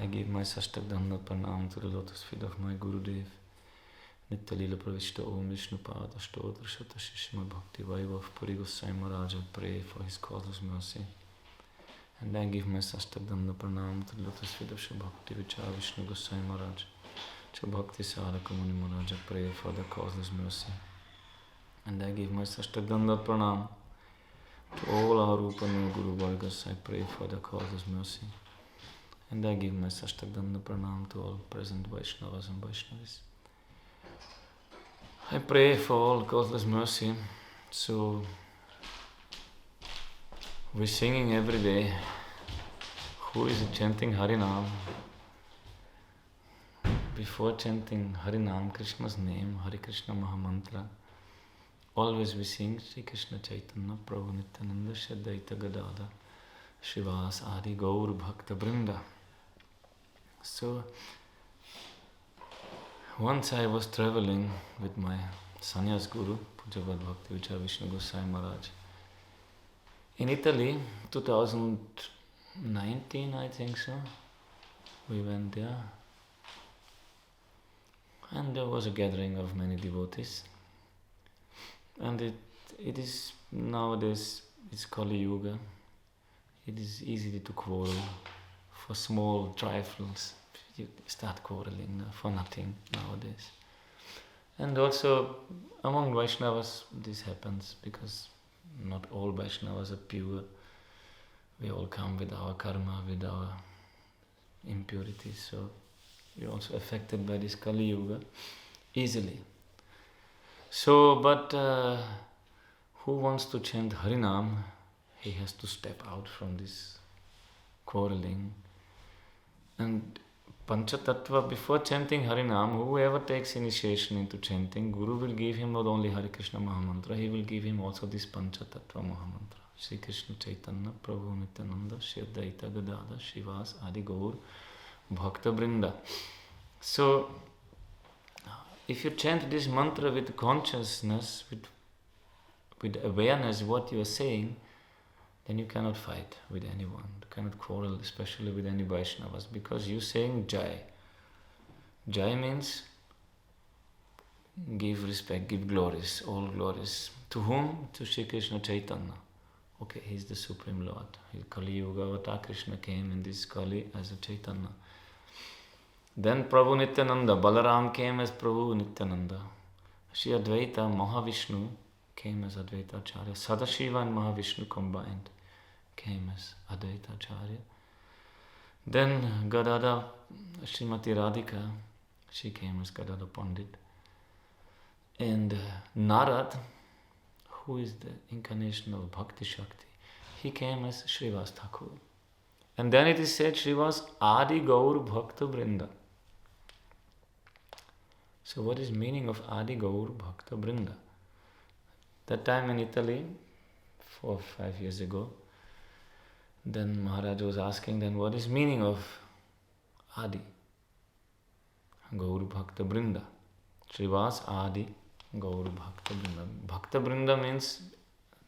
I give my Sashtak Danda Pranam to the lotus feet of my Gurudev. Nitya Lila Pravishta Om Vishnu Pada Stotra Shata Shishma Bhakti Vaibhav Puri Gosai Maharaj. I pray for his causeless mercy. And I give my Sashtak Danda Pranam to the lotus feet of Shri Bhakti Vichar Vishnu Gosai Maharaj. Shri Bhakti Saraka Muni Maharaj. I pray for the causeless mercy. And I give my Sashtak Danda Pranam to all our Rupanu Guru Vargas. I pray for the causeless mercy. And I give my Sashtak Danda Pranam to all present Vaishnavas and Vaishnavis. I pray for all causeless mercy. So, we're singing every day. Who is chanting Harinam? Before chanting Harinam, Krishna's name, Hare Krishna Mahamantra, always we sing Sri Krishna Chaitanya Prabhu Nityananda Shaddaita Gadadhara Shivas Adi Gaur Bhakta Brinda. So, once I was traveling with my sannyas guru, Pujabhat Bhakti Vichar Vishnu Gosai Maharaj, in Italy, 2019 I think so, we went there, and there was a gathering of many devotees, and it is nowadays, it's Kali Yuga, it is easy to quarrel for small trifles. You start quarreling for nothing nowadays. And also among Vaishnavas this happens because not all Vaishnavas are pure. We all come with our karma, with our impurities, so we're also affected by this Kali Yuga easily. So, but who wants to chant Harinam, he has to step out from this quarreling. And Panchatattva, before chanting Harinam, whoever takes initiation into chanting, Guru will give him not only Hare Krishna Mahamantra, he will give him also this Panchatattva Mahamantra. Sri Krishna Chaitanya Prabhu Nityananda Shri Advaita Gadadhara Shivas Adi Gaur Bhakta Brinda. So, if you chant this mantra with consciousness, with awareness what you are saying, then you cannot fight with anyone, you cannot quarrel, especially with any Vaishnavas, because you're saying Jai. Jai means give respect, give glories, all glories. To whom? To Sri Krishna Chaitanya. Okay, he's the Supreme Lord. Kali Yuga Avatar Krishna came in this Kali as a Chaitanya. Then Prabhu Nityananda, Balaram came as Prabhu Nityananda. Sri Advaita Mahavishnu came as Advaita Acharya. Sadashiva and Mahavishnu combined came as Advaita Acharya. Then Gadadhara, Srimati Radhika, she came as Gadadhara Pandita. And Narad, who is the incarnation of Bhakti Shakti, he came as Srivas Thakur. And then it is said Srivas Adi Gaur Bhakta Brinda. So what is meaning of Adi Gaur Bhakta Brinda? That time in Italy, 4 or 5 years ago, then Maharaj was asking, then what is meaning of Adi? Gaur Bhakta Brinda. Srivas Adi Gaur Bhakta Brinda. Bhakta Brinda means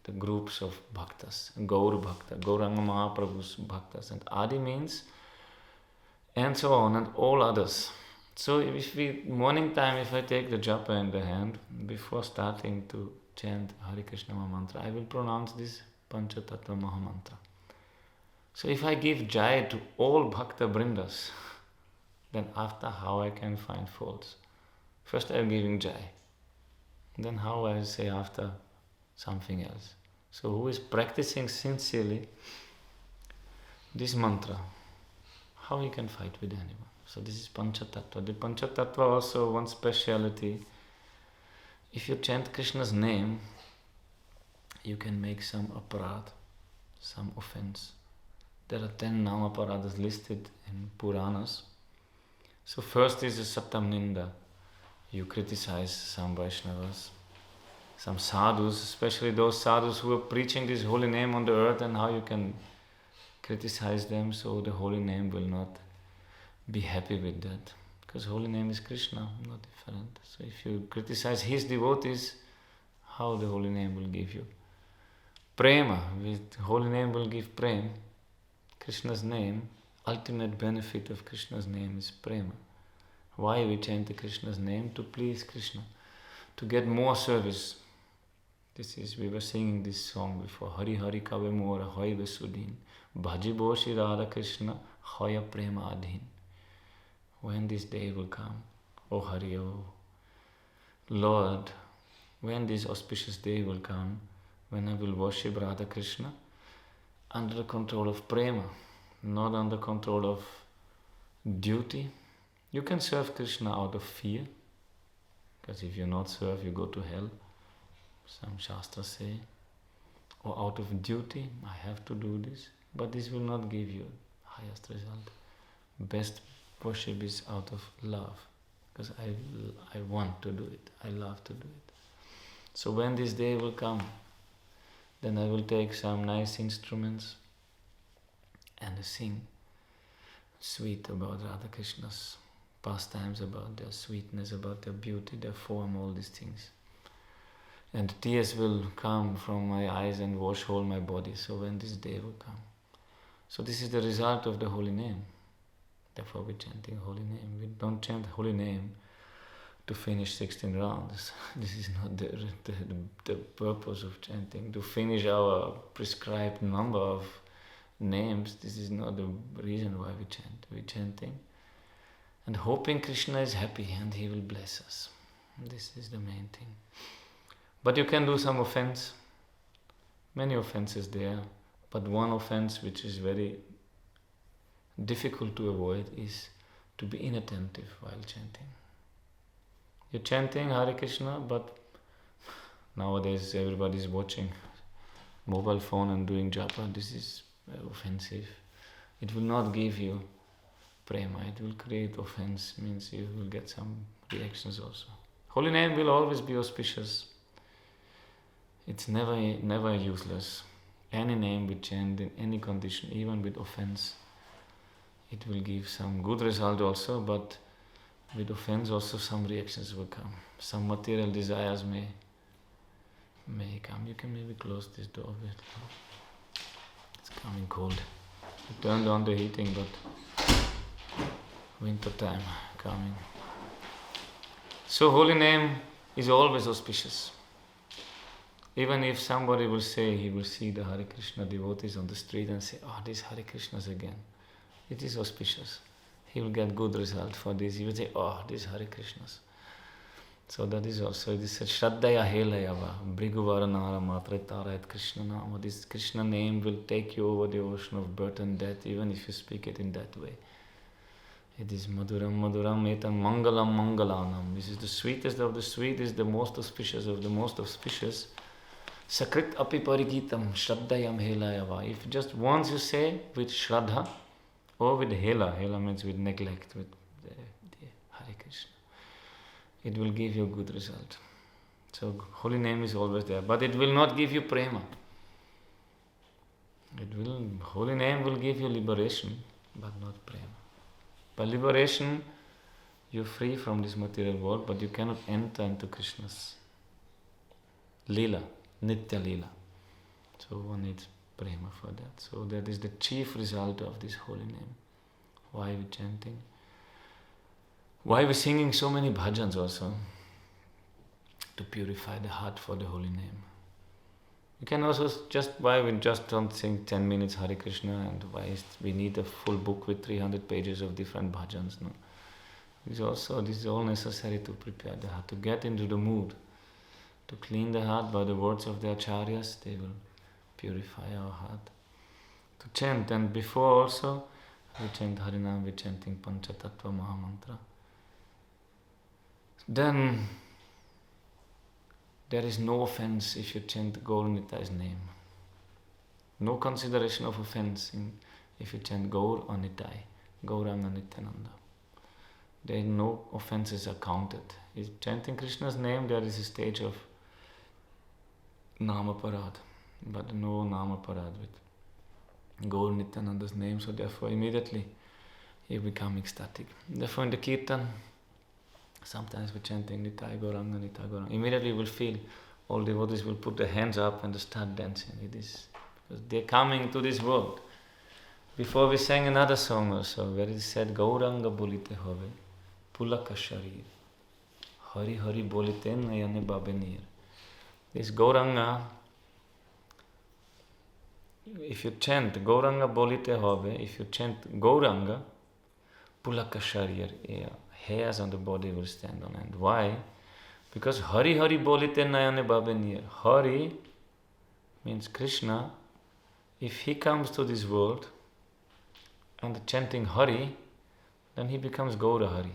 the groups of bhaktas. Gaur Bhakta, Gauranga Mahaprabhu's bhaktas. And Adi means, and so on, and all others. So if morning time, if I take the japa in the hand, before starting to chant Hare Krishna Mahamantra, I will pronounce this Panchatattva Mahamantra. So if I give Jai to all Bhakta Brindas, then after how I can find faults? First I am giving Jai, then how I say after something else. So who is practicing sincerely this mantra, how he can fight with anyone? So this is Panchatattva. The Panchatattva also one speciality. If you chant Krishna's name, you can make some aparad, some offense. There are 10 nama aparadas listed in Puranas. So first is the Satam Ninda. You criticize some Vaishnavas, some sadhus, especially those sadhus who are preaching this holy name on the earth, and how you can criticize them so the holy name will not be happy with that. Because holy name is Krishna, not different. So if you criticize his devotees, how the holy name will give you? Prema, with holy name will give prem. Krishna's name, ultimate benefit of Krishna's name is prema. Why we chant the Krishna's name? To please Krishna, to get more service. We were singing this song before. Hari Hari Kave Mora Hoy Vesudin Bhaji Boshi Radha Krishna Hoya Prema Adhin. When this day will come, oh Hari, oh Lord, when this auspicious day will come, when I will worship Radha Krishna under the control of prema, not under control of duty. You can serve Krishna out of fear, because if you not serve, you go to hell. Some shastras say, or out of duty, I have to do this, but this will not give you highest result. Best worship is out of love, because I want to do it, I love to do it. So when this day will come, then I will take some nice instruments and sing sweet about Radha Krishna's pastimes, about their sweetness, about their beauty, their form, all these things. And tears will come from my eyes and wash all my body. So when this day will come. So this is the result of the holy name. Therefore we're chanting holy name. We don't chant holy name to finish 16 rounds. This is not the purpose of chanting. To finish our prescribed number of names, this is not the reason why we chant. We're chanting and hoping Krishna is happy and he will bless us. This is the main thing. But you can do some offense. Many offenses there. But one offense which is very difficult to avoid is to be inattentive while chanting. You're chanting Hare Krishna, but nowadays everybody is watching mobile phone and doing japa. This is offensive. It will not give you prema. It will create offense, means you will get some reactions also. Holy name will always be auspicious. It's never useless. Any name we chant in any condition, even with offense, it will give some good result also, but with offense also some reactions will come. Some material desires may come. You can maybe close this door a bit. It's coming cold. I turned on the heating, but winter time coming. So holy name is always auspicious. Even if somebody will say, he will see the Hare Krishna devotees on the street and say, oh, this Hare Krishna's again. It is auspicious. He will get good result for this. He will say, oh, this Hare Krishna's. So that is also, it is said, Shraddhaya Helayava, Briguvara Nara Matra Tarayat Krishna Nama. This Krishna name will take you over the ocean of birth and death, even if you speak it in that way. It is Maduram Maduram Etam Mangalam Mangalanam. This is the sweetest of the sweet, is the most auspicious of the most auspicious. Sakrit api parigitam shraddhayam helayava. If just once you say with shraddha or with hela means with neglect, with the Hare Krishna, it will give you a good result. So holy name is always there, but it will not give you prema. Holy name will give you liberation, but not prema. By liberation, you're free from this material world, but you cannot enter into Krishna's lila. Nitya Lila. So one needs prema for that. So that is the chief result of this holy name. Why are we chanting? Why are we singing so many bhajans also? To purify the heart for the holy name. You can also why we just don't sing 10 minutes Hare Krishna, and why we need a full book with 300 pages of different bhajans. No? This is all necessary to prepare the heart, to get into the mood. To clean the heart by the words of the acharyas, they will purify our heart. To chant, and before also, we chant Harinam, we're chanting Panchatattva Mahamantra. Then, there is no offense if you chant Gaur Nitai's name. No consideration of offense if you chant Gaur or Nitai, Gauranga Nityananda. There are no offenses are counted. If chanting Krishna's name, there is a stage of Namaparad, but no Namaparad with Gaur Nityananda's name, so therefore immediately you become ecstatic. Therefore in the Kirtan, sometimes we're chanting Nitai Gauranga, Nitai Gauranga. Immediately you will feel all devotees will put their hands up and start dancing. It is because they're coming to this world. Before we sang another song also, where it said, Gauranga bolite have, pulaka sharir, Hari Hari bolite nayane babenir. This Gauranga, if you chant Gauranga bolite have, if you chant Gauranga, pulaka sharir, hairs on the body will stand on end. Why? Because Hari Hari bolite nayane babenir. Hari means Krishna. If he comes to this world and chanting Hari, then he becomes Gaura Hari.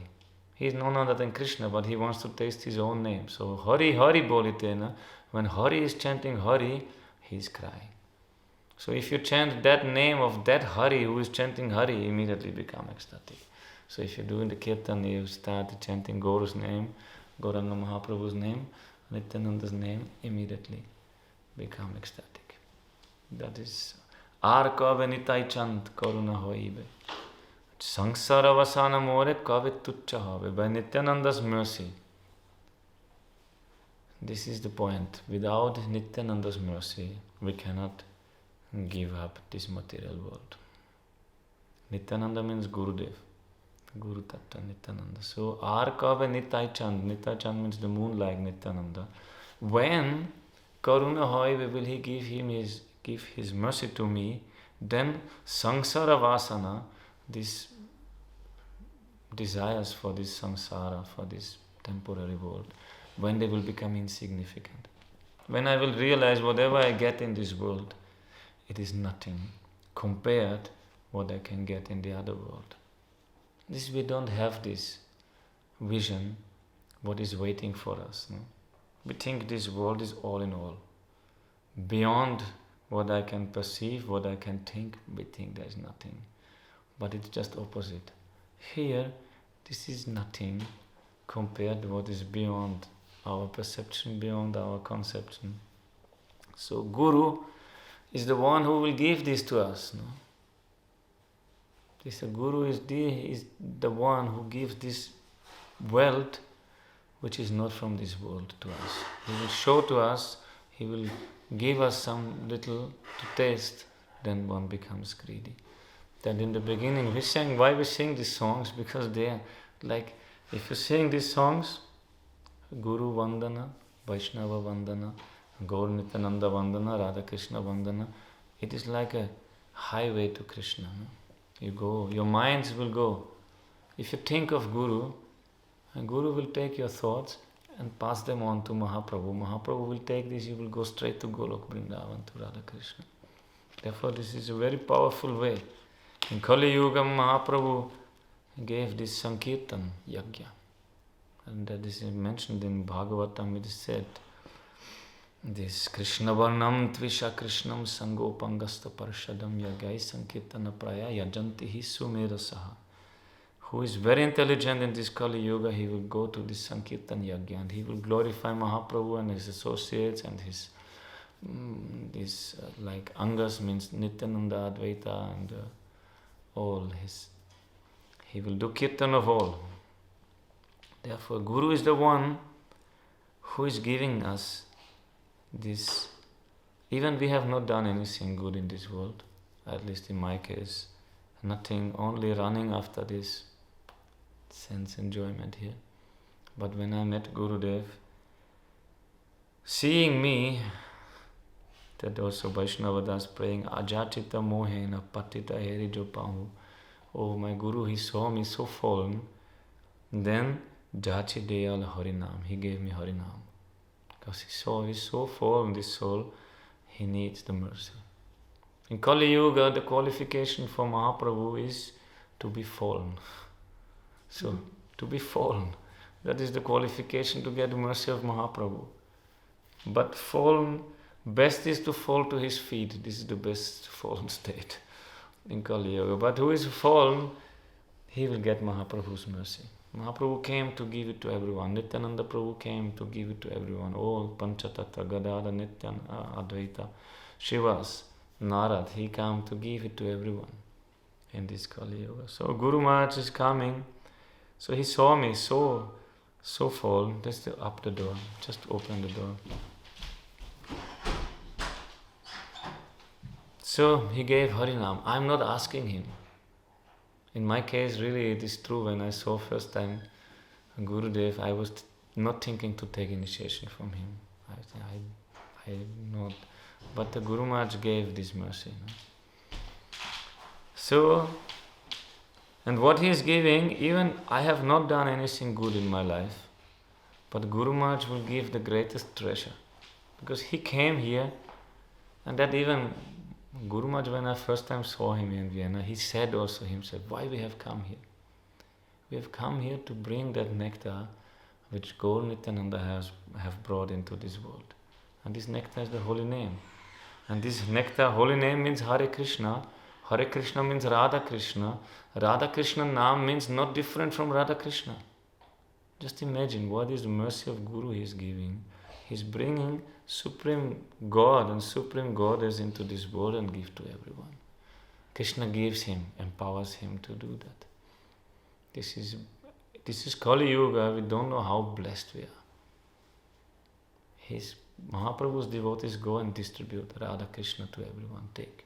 He is none other than Krishna, but he wants to taste his own name. So Hari Hari bolitena, when Hari is chanting Hari, he is crying. So if you chant that name of that Hari who is chanting Hari, immediately become ecstatic. So if you do in the kirtan, you start chanting Gauru's name, Gauranga Mahaprabhu's name, Nityananda's name, immediately become ecstatic. That is Ar kave nitai chant karuna hoibe. Sangsara vasana more kave tuccha have. By Nityananda's mercy. This is the point. Without Nityananda's mercy, we cannot give up this material world. Nityananda means Gurudev. Guru Tattva Nityananda. So Ar kave nitai chant. Nitai chant means the moon like Nityananda. When karuna hoibe will he give his mercy to me, then sangsara vasana, these desires for this samsara, for this temporary world, when they will become insignificant. When I will realize whatever I get in this world, it is nothing compared what I can get in the other world. This we don't have this vision, what is waiting for us. No? We think this world is all in all. Beyond what I can perceive, what I can think, we think there is nothing. But it's just opposite. Here, this is nothing compared to what is beyond our perception, beyond our conception. So Guru is the one who will give this to us. No? This Guru is the one who gives this wealth which is not from this world to us. He will show to us, he will give us some little to taste, then one becomes greedy. That in the beginning we sang, why we sing these songs? Because they are like, if you sing these songs, Guru Vandana, Vaishnava Vandana, Gaur Nityananda Vandana, Radha Krishna Vandana, it is like a highway to Krishna. No? You go, your minds will go. If you think of Guru, and Guru will take your thoughts and pass them on to Mahaprabhu. Mahaprabhu will take this, you will go straight to Golok Vrindavan, to Radha Krishna. Therefore, this is a very powerful way. In Kali Yuga, Mahaprabhu gave this Sankirtan Yajna. And that is mentioned in Bhagavatam, it is said, this Krishna Varnam Tvisha Krishnam Sangopangasta Parshadam Yagai Sankirtana Praya Yajantihi Sumerasaha. Who is very intelligent in this Kali Yuga, he will go to this Sankirtan Yajna and he will glorify Mahaprabhu and his associates and his like Angas means Nityananda, Advaita and all his. He will do Kirtan of all. Therefore, Guru is the one who is giving us this. Even we have not done anything good in this world, at least in my case, nothing, only running after this sense enjoyment here. But when I met Gurudev, seeing me, that also Vaishnava Das praying, Ajachita mohena patita heri jo pahu. Oh, my Guru, he saw me so fallen. Then, Jachi deyal Harinam, he gave me Harinam. Because he saw he's so fallen, this soul, he needs the mercy. In Kali Yuga, the qualification for Mahaprabhu is to be fallen. So, to be fallen, that is the qualification to get the mercy of Mahaprabhu. But fallen, best is to fall to his feet. This is the best fallen state in Kali Yuga. But who is fallen, he will get Mahaprabhu's mercy. Mahaprabhu came to give it to everyone. Nityananda Prabhu came to give it to everyone. All Panchatattva, Gadadhara, Nityananda, Advaita, Shivas, Narad, he came to give it to everyone in this Kali Yuga. So Guru Maharaj is coming. So he saw me so fallen. Just up the door. Just open the door. So he gave Harinam. I'm not asking him. In my case, really, it is true. When I saw first time Gurudev, I was not thinking to take initiation from him. I not. But the Guru Maharaj gave this mercy. No? So, and what he is giving, even I have not done anything good in my life, but Guru Maharaj will give the greatest treasure. Because he came here, and that even Guru Maharaj, when I first time saw him in Vienna, he said also himself, why we have come here? We have come here to bring that nectar which Gaur Nityananda have brought into this world. And this nectar is the holy name. And this nectar, holy name means Hare Krishna. Hare Krishna means Radha Krishna. Radha Krishna Naam means not different from Radha Krishna. Just imagine what is the mercy of Guru he is giving. He is bringing Supreme God and Supreme Goddess into this world and give to everyone. Krishna gives him, empowers him to do that. This is Kali Yuga. We don't know how blessed we are. His Mahaprabhu's devotees go and distribute Radha Krishna to everyone. Take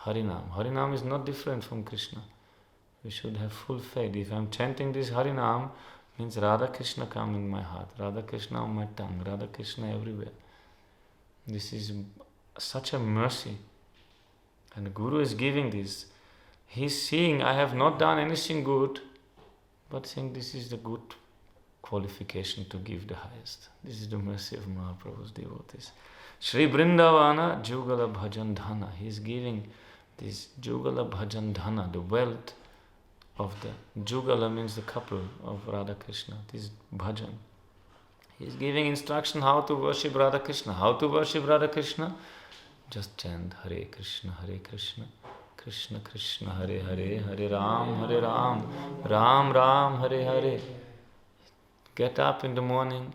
Harinam. Harinam is not different from Krishna. We should have full faith. If I am chanting this Harinam, means Radha Krishna come in my heart, Radha Krishna on my tongue, Radha Krishna everywhere. This is such a mercy. And the Guru is giving this. He is seeing, I have not done anything good, but saying this is the good qualification to give the highest. This is the mercy of Mahaprabhu's devotees. Shri Vrindavana Jugala Bhajan Dhana. He is giving this Jugala Bhajan Dhana, the wealth of the Jugala means the couple of Radha Krishna. This Bhajan. He is giving instruction how to worship Radha Krishna. How to worship Radha Krishna? Just chant Hare Krishna, Krishna Krishna, Hare Hare, Hare Ram, Ram Ram, Hare Hare. Get up in the morning,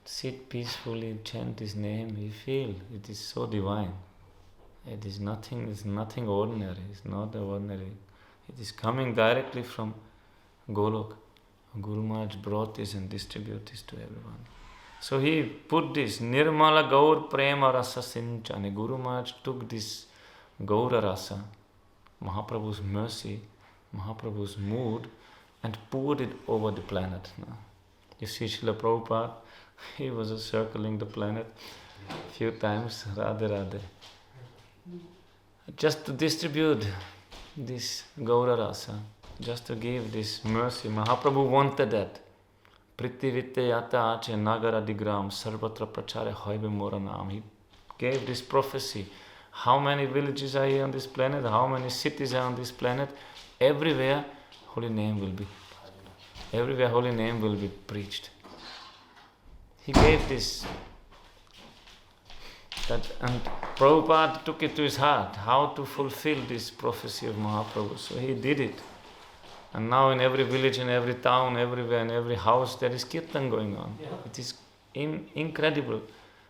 sit peacefully, chant His name. You feel it is so divine. It is nothing. It's nothing ordinary. It's not ordinary. It is coming directly from Golok. Guru Maharaj brought this and distributed this to everyone. So he put this Nirmala Gourprema Rasa Sinchane. Guru Maharaj took this Gaura Rasa, Mahaprabhu's mercy, Mahaprabhu's mood, and poured it over the planet. You see Srila Prabhupada, he was circling the planet a few times, Radhe Radhe, just to distribute this Gaura Rasa, just to give this mercy. Mahaprabhu wanted that. Prithivite yata ache nagara digram sarvatra prachare hoibe mora naam. He gave this prophecy. How many villages are here on this planet? How many cities are on this planet? Everywhere holy name will be. Everywhere holy name will be preached. He gave this. And Prabhupada took it to his heart, how to fulfill this prophecy of Mahaprabhu. So he did it. And now in every village, in every town, everywhere, in every house, there is kirtan going on. Yeah. It is incredible.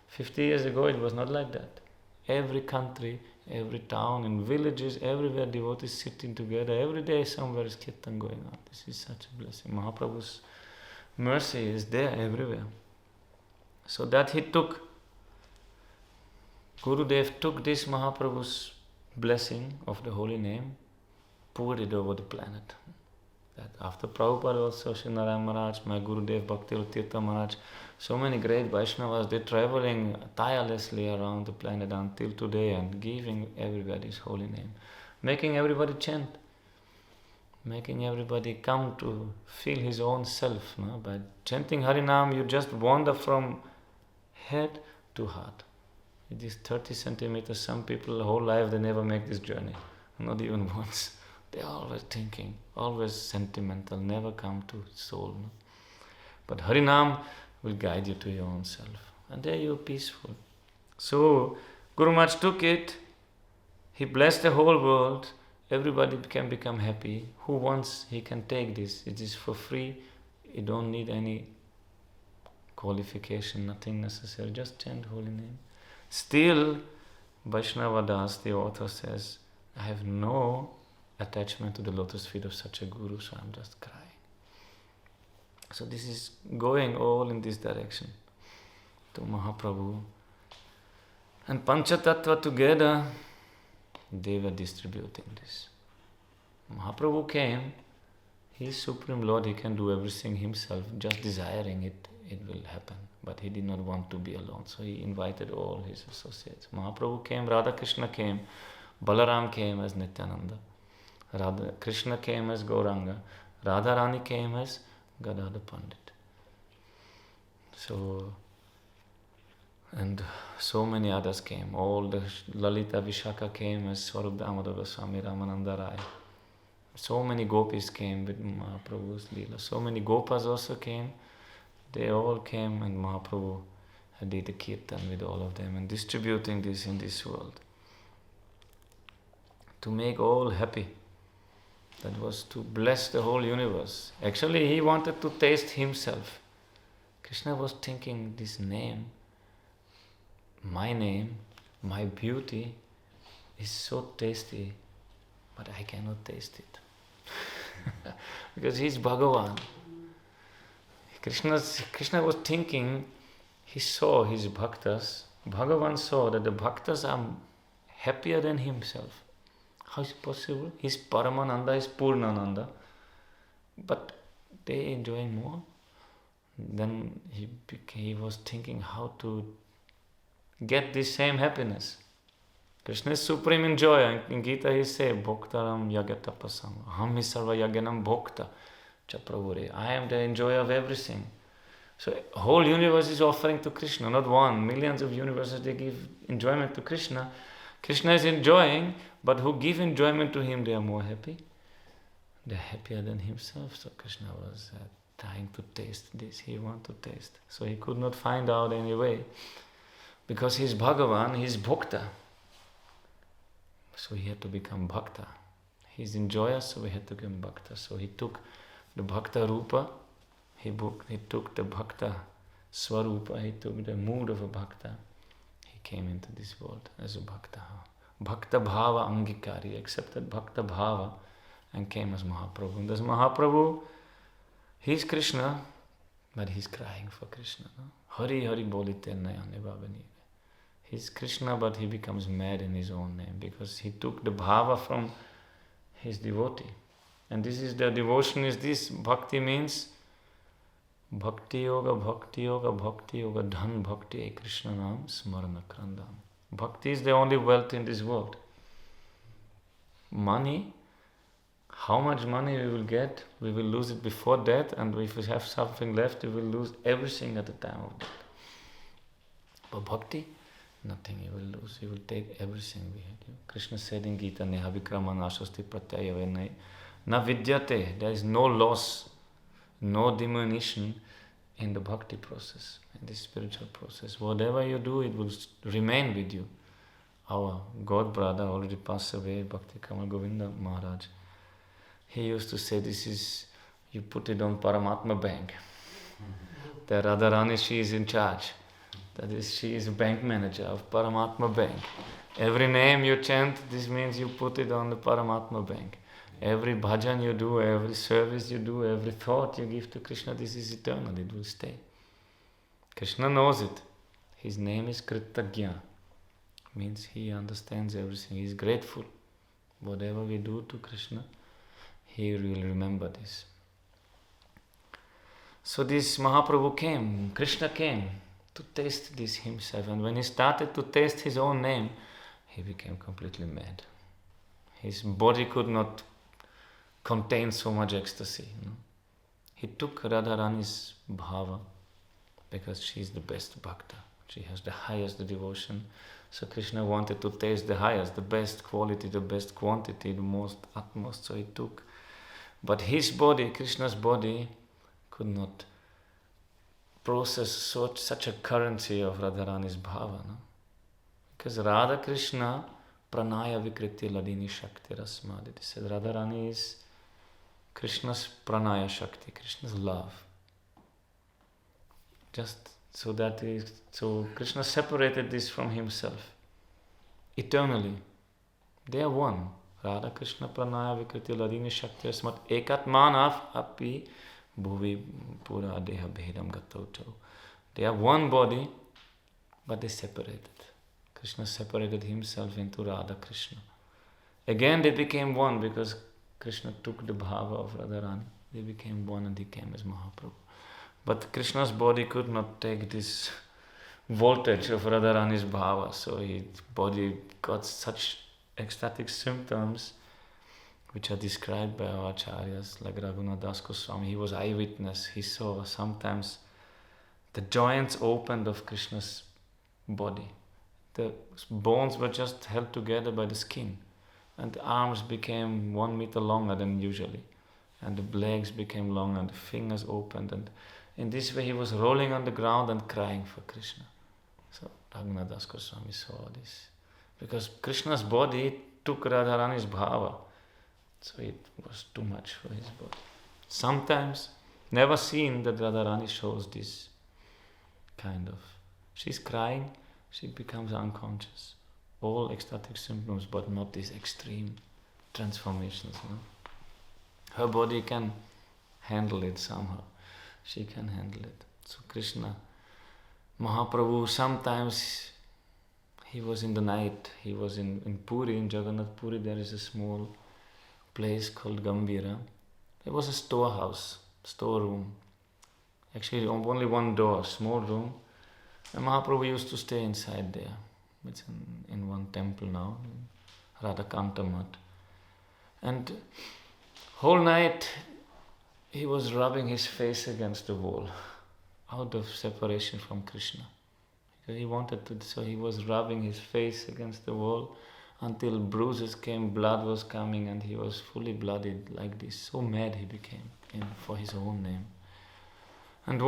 50 years ago, it was not like that. Every country, every town, in villages, everywhere, devotees sitting together. Every day somewhere is kirtan going on. This is such a blessing. Mahaprabhu's mercy is there everywhere. So that he took, Gurudev took this Mahaprabhu's blessing of the holy name, poured it over the planet. That after Prabhupada also, Sri Narayan Maharaj, my Gurudev Bhakti Tirtha Maharaj, so many great Vaishnavas, they're traveling tirelessly around the planet until today and giving everybody His holy name, making everybody chant, making everybody come to feel his own self. No? By chanting Harinam, you just wander from head to heart. It is 30 centimeters. Some people, the whole life, they never make this journey, not even once. They are always thinking, always sentimental, never come to soul. No? But Harinam will guide you to your own self. And there you are peaceful. So, Guru Maharaj took it, he blessed the whole world, everybody can become happy. Who wants, he can take this. It is for free, you don't need any qualification, nothing necessary, just chant holy name. Still, Vaishnava Das, the author, says, I have no attachment to the lotus feet of such a guru, so I'm just crying. So this is going all in this direction to Mahaprabhu. And Panchatattva together, They were distributing this. Mahaprabhu came, he is Supreme Lord, he can do everything himself, just desiring it, it will happen. But he did not want to be alone, so he invited all his associates. Mahaprabhu came, Radha Krishna came, Balaram came as Nityananda, Radha Krishna came as Gauranga, Radharani came as Gadadhara Pandita. So, and so many others came. All the Lalita Vishaka came as Swarup Damodar Goswami, Ramananda Rai. So many gopis came with Mahaprabhu's lila. So many gopas also came. They all came and Mahaprabhu did the kirtan with all of them and distributing this in this world. To make all happy. That was to bless the whole universe. Actually, he wanted to taste himself. Krishna was thinking, this name, my beauty is so tasty, but I cannot taste it. Because he is Bhagavan. Krishna was thinking, he saw his bhaktas. Bhagavan saw that the bhaktas are happier than himself. How is it possible? He is Paramananda, he is Purnananda. But they enjoying more. Then he was thinking how to get this same happiness. Krishna is supreme enjoyer. In Gita he says, Bhoktaram yagatapasam. Aham hi sarva yaganam bhokta chapravure. I am the enjoyer of everything. So whole universe is offering to Krishna, not one. Millions of universes, they give enjoyment to Krishna. Krishna is enjoying, but who give enjoyment to him, they are more happy. They are happier than himself. So Krishna was trying to taste this. He wanted to taste. So he could not find out any way. Because he is Bhagavan, he is Bhokta. So he had to become Bhakta. He is enjoyer, so he had to become Bhakta. So he took the Bhakta Rupa, he took the Bhakta Swarupa, he took the mood of a Bhakta. He came into this world as a Bhakta. Bhakta Bhava Angikari, accepted Bhakta Bhava and came as Mahaprabhu. And as Mahaprabhu, he is Krishna, but he is crying for Krishna. No? Hari Hari Bolite Nayane Babani. He is Krishna, but he becomes mad in his own name because he took the bhava from his devotee. And this is the devotion is this. Bhakti means Bhakti Yoga, Bhakti Yoga, Bhakti Yoga, Dhan Bhakti, Krishna Nam, Smarana Krandam. Bhakti is the only wealth in this world. Money, how much money we will get, we will lose it before death, and if we have something left, we will lose everything at the time of death. But Bhakti, nothing you will lose. You will take everything we had. Krishna said in Gita, Neha vikrama nashasti pratyaya na vidyate. There is no loss, no diminution in the bhakti process, in the spiritual process. Whatever you do, it will remain with you. Our God brother already passed away, Bhakti Kamal Govinda Maharaj. He used to say, this is, you put it on Paramatma Bank. The Radharani, she is in charge. That is, she is bank manager of Paramatma Bank. Every name you chant, this means you put it on the Paramatma Bank. Every bhajan you do, every service you do, every thought you give to Krishna, this is eternal, it will stay. Krishna knows it. His name is Kritagya. Means he understands everything. He is grateful. Whatever we do to Krishna, he will remember this. So this Mahaprabhu came, Krishna came to taste this himself. And when he started to taste his own name, he became completely mad. His body could not contain so much ecstasy. You know? He took Radharani's bhava because she is the best bhakta. She has the highest devotion. So Krishna wanted to taste the highest, the best quality, the best quantity, the most utmost. So he took. But his body, Krishna's body, could not process such a currency of Radharani's bhava. No? Because Radha Krishna pranaya vikriti ladini shakti rasmadi. He said Radharani is Krishna's pranaya shakti, Krishna's love. Just so Krishna separated this from himself. Eternally. They are one. Radha Krishna pranaya vikriti ladini shakti rasmad ekatmanav api bhuvi pura deha bhedam gatauto. They are one body, but they separated. Krishna separated himself into Radha Krishna. Again they became one because Krishna took the bhava of Radharani. They became one and he came as Mahaprabhu. But Krishna's body could not take this voltage of Radharani's bhava, so his body got such ecstatic symptoms which are described by our acharyas like Raghunath Das Goswami. He was eyewitness. He saw sometimes the joints opened of Krishna's body. The bones were just held together by the skin, and the arms became 1 meter longer than usually, and the legs became longer, and the fingers opened, and in this way he was rolling on the ground and crying for Krishna. So Raghunath Das Goswami saw this, because Krishna's body took Radharani's bhava, so it was too much for his body. Sometimes, never seen that Radharani shows this kind of, she's crying, she becomes unconscious. All ecstatic symptoms, but not these extreme transformations. Her body can handle it somehow. She can handle it. So Krishna, Mahaprabhu, sometimes he was in the night, he was in Puri, in Jagannath Puri, there is a small place called Gambhira. There was a storehouse, storeroom. Actually only one door, small room. And Mahaprabhu used to stay inside there. It's in one temple now, in Radhakanta Math. And whole night he was rubbing his face against the wall, out of separation from Krishna. Because he wanted to, so he was rubbing his face against the wall until bruises came, blood was coming, and he was fully bloodied like this. So mad he became for his own name. And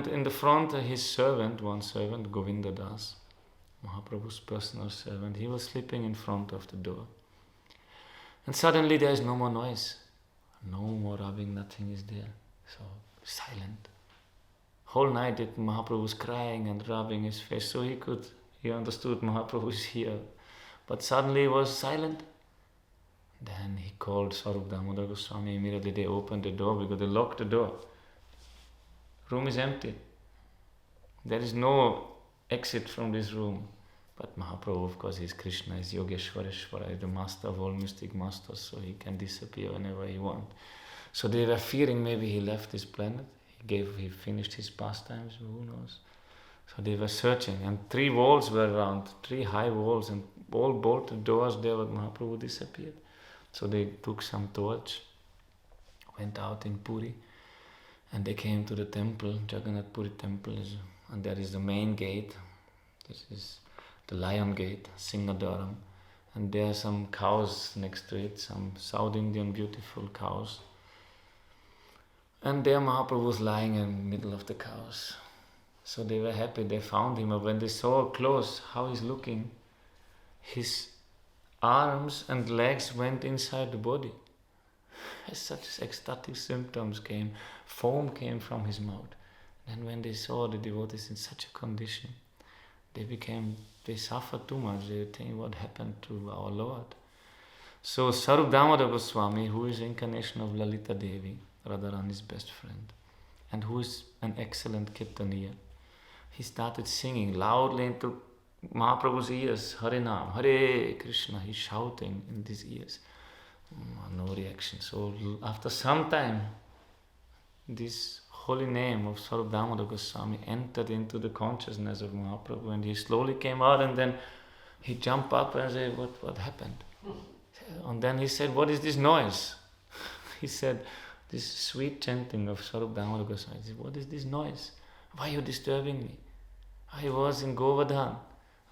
in the front, his servant, one servant, Govinda Das, Mahaprabhu's personal servant, he was sleeping in front of the door. And suddenly there is no more noise, no more rubbing, nothing is there. So silent. Whole night Mahaprabhu was crying and rubbing his face, so he understood Mahaprabhu is here. But suddenly it was silent. Then he called Swarup Damodar Goswami. Immediately they opened the door because they locked the door. Room is empty. There is no exit from this room. But Mahaprabhu, of course, is Krishna, is Yogeshwareshwara, is the master of all mystic masters, so he can disappear whenever he wants. So they were fearing maybe he left this planet. He finished his pastimes, who knows. So they were searching, and 3 walls were around, 3 high walls, and all bolted doors there, but Mahaprabhu disappeared. So they took some torch, went out in Puri, and they came to the temple, Jagannath Puri temple, and there is the main gate. This is the lion gate, Singadwaram, and there are some cows next to it, some South Indian beautiful cows. And there Mahaprabhu was lying in the middle of the cows. So they were happy, they found him, but when they saw close how he's looking, his arms and legs went inside the body. Such ecstatic symptoms came, foam came from his mouth. And when they saw the devotees in such a condition, they suffered too much. They think, what happened to our Lord? So Swarup Damodar Goswami, who is incarnation of Lalita Devi, Radharani's best friend, and who is an excellent kirtaniya, he started singing loudly into Mahaprabhu's ears, Harinam, Hare Krishna. He's shouting in his ears. No reaction. So after some time, this holy name of Swarup Damodar Goswami entered into the consciousness of Mahaprabhu, and he slowly came out, and then he jumped up and said, what happened? And then he said, what is this noise? He said, this sweet chanting of Swarup Damodar Goswami. He said, what is this noise? Why are you disturbing me? I was in Govardhan.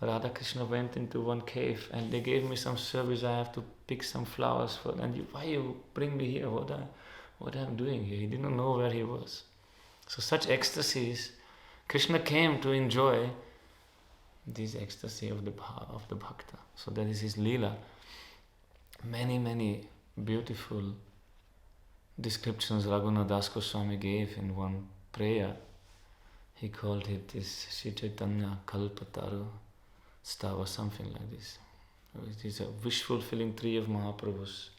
Radha Krishna went into one cave and they gave me some service. I have to pick some flowers for them. And why you bring me here? What I'm doing here? He didn't know where he was. So such ecstasies, Krishna came to enjoy this ecstasy of the bhakta. So that is his lila. Many, many beautiful descriptions Raghunath Das Goswami gave in one prayer. He called it this Sri Chaitanya Kalpataru Stava, something like this. It is a wish-fulfilling tree of Mahaprabhu's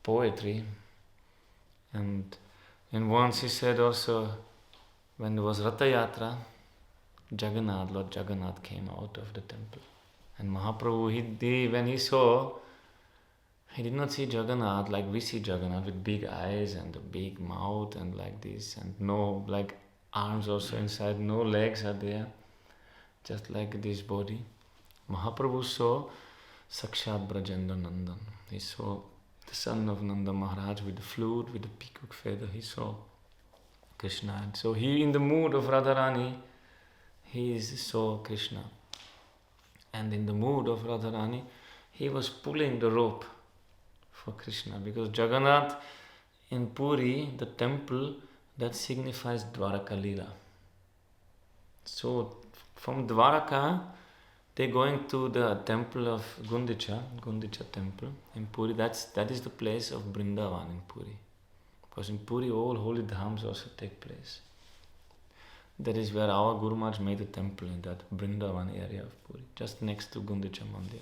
poetry. And once he said also, when there was Ratha Yatra, Lord Jagannath came out of the temple. And Mahaprabhu, when he saw He did not see Jagannath like we see Jagannath, with big eyes and a big mouth and like this, and no like arms also inside, no legs are there, just like this body. Mahaprabhu saw Sakshat Brajendra Nandan. He saw the son of Nanda Maharaj with the flute, with the peacock feather. He saw Krishna. And so he, in the mood of Radharani, he saw Krishna. And in the mood of Radharani, he was pulling the rope for Krishna. Because Jagannath in Puri, the temple, that signifies Dwaraka lila. So from Dwaraka, they're going to the temple of Gundicha temple in Puri. That is the place of Vrindavan in Puri. Because in Puri, all holy dhams also take place. That is where our Guru Maharaj made a temple, in that Vrindavan area of Puri, just next to Gundicha Mandir.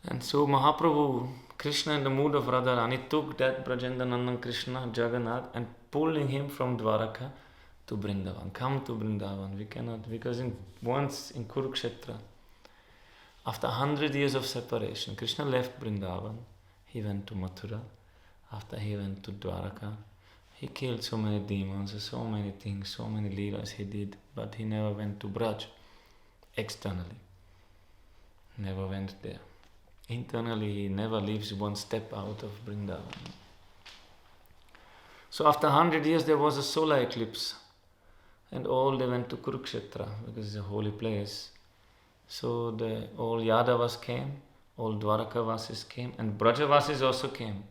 And so Mahaprabhu, Krishna in the mood of Radharani, took that Brajendanandan Krishna, Jagannath, and pulling him from Dwaraka to Vrindavan. Come to Vrindavan. We cannot, because once in Kurukshetra, after 100 years of separation, Krishna left Vrindavan. He went to Mathura. After he went to Dwaraka, he killed so many demons, so many things, so many lilas he did, but he never went to Braj, externally. Never went there. Internally, he never leaves one step out of Vrindavan. So after 100 years, there was a solar eclipse, and all they went to Kurukshetra, because it's a holy place. So all Yadavas came, all Dwarakavasis came, and Brajavasis also came.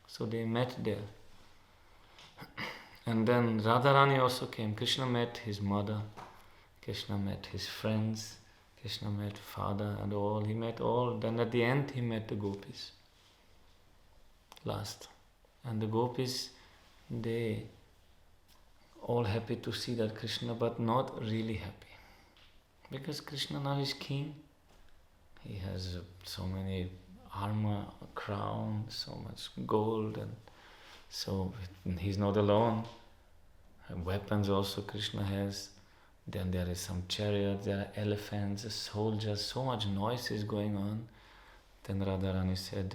So they met there. And then Radharani also came. Krishna met his mother, Krishna met his friends, Krishna met father and all. He met all. Then at the end he met the gopis. Last. And the gopis, they all happy to see that Krishna, but not really happy. Because Krishna now is king. He has so many armor, crown, so much gold, and so he's not alone. Weapons also Krishna has. Then there is some chariots, there are elephants, soldiers, so much noise is going on. Then Radharani said,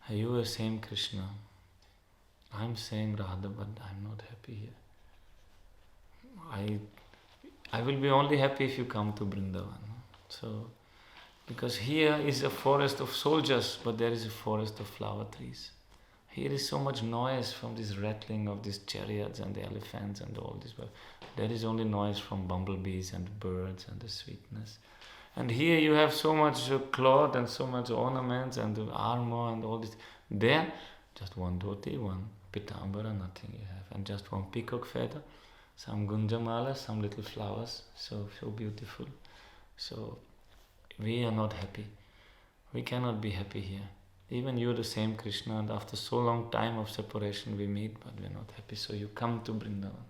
are you the same Krishna? I'm same Radha, but I'm not happy here. I will be only happy if you come to Vrindavan. So, because here is a forest of soldiers, but there is a forest of flower trees. Here is so much noise from this rattling of these chariots and the elephants and all this, but there is only noise from bumblebees and birds and the sweetness. And here you have so much cloth and so much ornaments and armor and all this. There, just one dhoti, one pitambara, nothing you have. And just one peacock feather, some gunjamala, some little flowers, so beautiful. So we are not happy. We cannot be happy here. Even you are the same Krishna, and after so long time of separation we meet, but we are not happy. So you come to Vrindavan.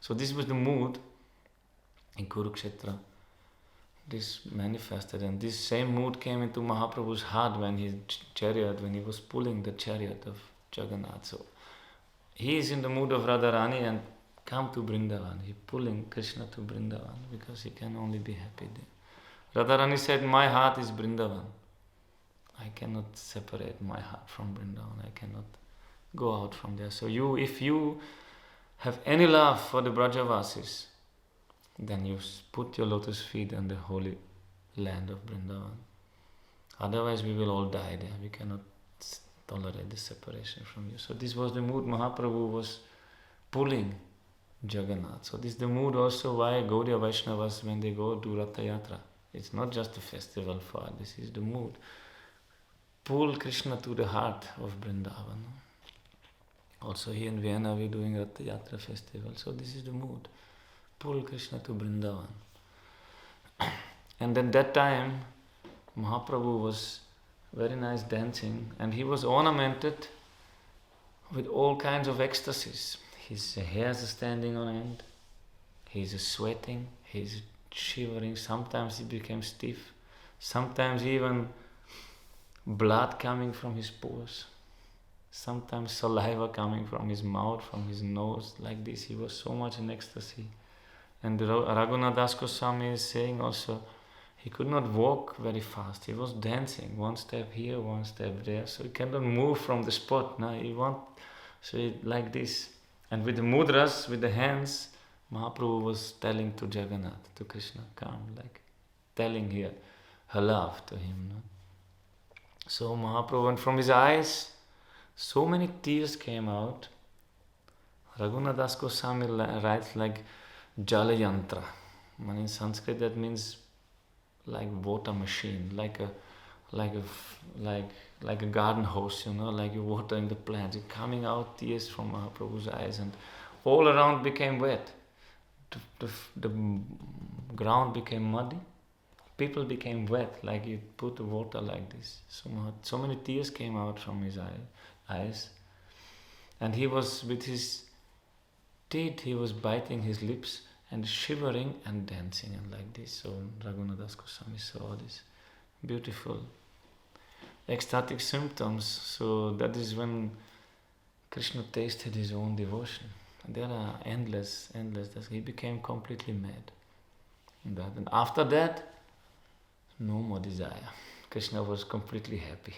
So this was the mood in Kurukshetra. This manifested, and this same mood came into Mahaprabhu's heart when he was pulling the chariot of Jagannath. So he is in the mood of Radharani and come to Vrindavan. He pulling Krishna to Vrindavan because he can only be happy there. Radharani said, my heart is Vrindavan. I cannot separate my heart from Vrindavan. I cannot go out from there. So if you have any love for the Brajavasis, then you put your lotus feet on the holy land of Vrindavan. Otherwise we will all die there. We cannot tolerate the separation from you. So this was the mood Mahaprabhu was pulling Jagannath. So this is the mood also why Gaudiya Vaishnavas, when they go to Ratha Yatra, it's not just a festival for this is the mood. Pull Krishna to the heart of Vrindavan. Also here in Vienna we are doing Ratha Yatra festival. So this is the mood. Pull Krishna to Vrindavan. And then that time Mahaprabhu was very nice dancing, and he was ornamented with all kinds of ecstasies. His hairs are standing on end, he's sweating, he's shivering, sometimes he became stiff, sometimes even blood coming from his pores, sometimes saliva coming from his mouth, from his nose, like this. He was so much in ecstasy. And Raghunath Das Goswami is saying also, He could not walk very fast. He was dancing, one step here, one step there. So he cannot move from the spot. Now like this. And with the mudras, with the hands, Mahaprabhu was telling to Jagannath, to Krishna, come, like telling here her love to him. No? So Mahaprabhu, and from his eyes, so many tears came out. Raghunath Das Goswami writes like Jalayantra. And in Sanskrit that means like water machine, like a garden hose, like you watering the plants. Coming out tears from Mahaprabhu's eyes, and all around became wet. The ground became muddy. People became wet, like you put the water like this. So many tears came out from his eyes. And he was, with his teeth, he was biting his lips and shivering and dancing and like this. So Raghunath Das Goswami saw this beautiful ecstatic symptoms. So that is when Krishna tasted his own devotion. And there are endless. He became completely mad. And after that, no more desire. Krishna was completely happy.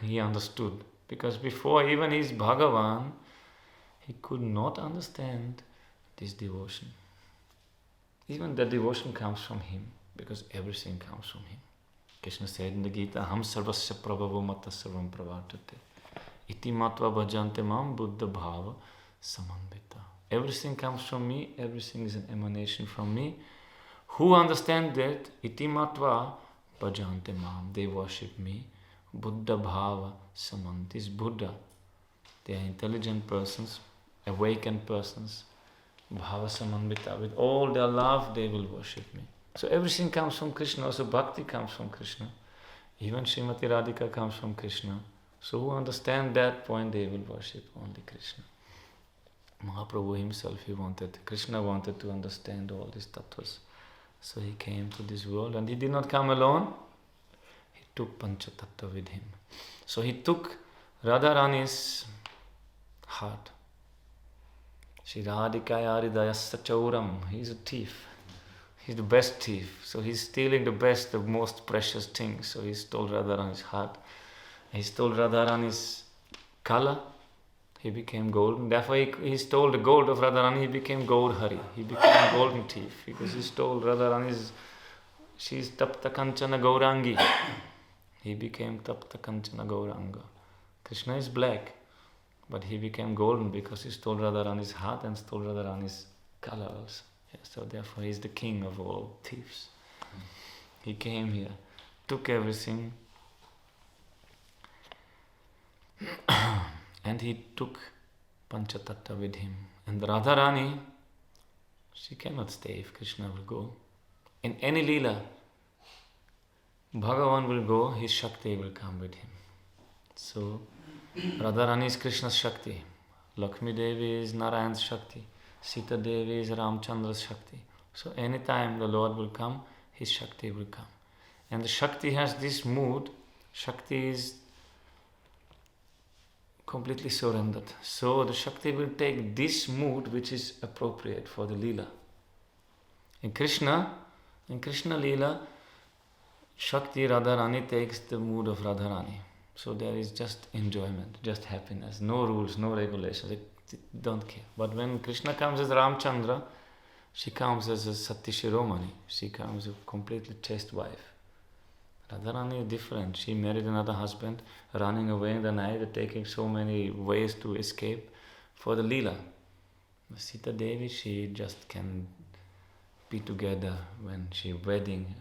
He understood. Because before, even his Bhagavan, he could not understand this devotion. Even the devotion comes from him, because everything comes from him. Krishna said in the Gita, Ham sarvasya prabhavo mata sarvam pravartate. Iti matva bhajante mam buddha bhava samambita. Everything comes from me, everything is an emanation from me. Who understand that? Iti matva bhajante mam. They worship me. Buddha bhava samam. This Buddha, they are intelligent persons, awakened persons. Bhava samanvita. With all their love, they will worship me. So everything comes from Krishna. Also bhakti comes from Krishna. Even Srimati Radhika comes from Krishna. So who understand that point, they will worship only Krishna. Mahaprabhu himself, Krishna wanted to understand all these tattvas. So he came to this world, and he did not come alone. He took Pancha Tattva with him. So he took Radharani's heart. Shri Radhikaya Hridayasya Chauram. He is a thief. He's the best thief. So he's stealing the best, the most precious things. So he stole Radharani's heart. He stole Radharani's color. He became golden. Therefore he stole the gold of Radharani. He became Gaurhari. He became a golden thief. Because he stole Radharani's... She's Tapta Kanchana Gaurangi. He became Tapta Kanchana Gauranga. Krishna is black. But he became golden because he stole Radharani's heart and stole Radharani's color also. Yeah, so therefore he is the king of all thieves. He came here, took everything, and he took Panchatattva with him. And Radharani, she cannot stay if Krishna will go. In any lila, Bhagavan will go, his Shakti will come with him. So Radharani is Krishna's Shakti. Lakshmi Devi is Narayan's Shakti. Sita Devi is Ramchandra's Shakti. So anytime the Lord will come, his Shakti will come. And the Shakti has this mood. Shakti is completely surrendered. So the Shakti will take this mood which is appropriate for the Leela. In Krishna Leela, Shakti Radharani takes the mood of Radharani. So there is just enjoyment, just happiness, no rules, no regulations, they don't care. But when Krishna comes as Ramchandra, she comes as a Satyashiromani, she comes a completely chaste wife. Radharani is different, she married another husband, running away in the night, taking so many ways to escape for the Leela. Sita Devi, she just can be together when she wedding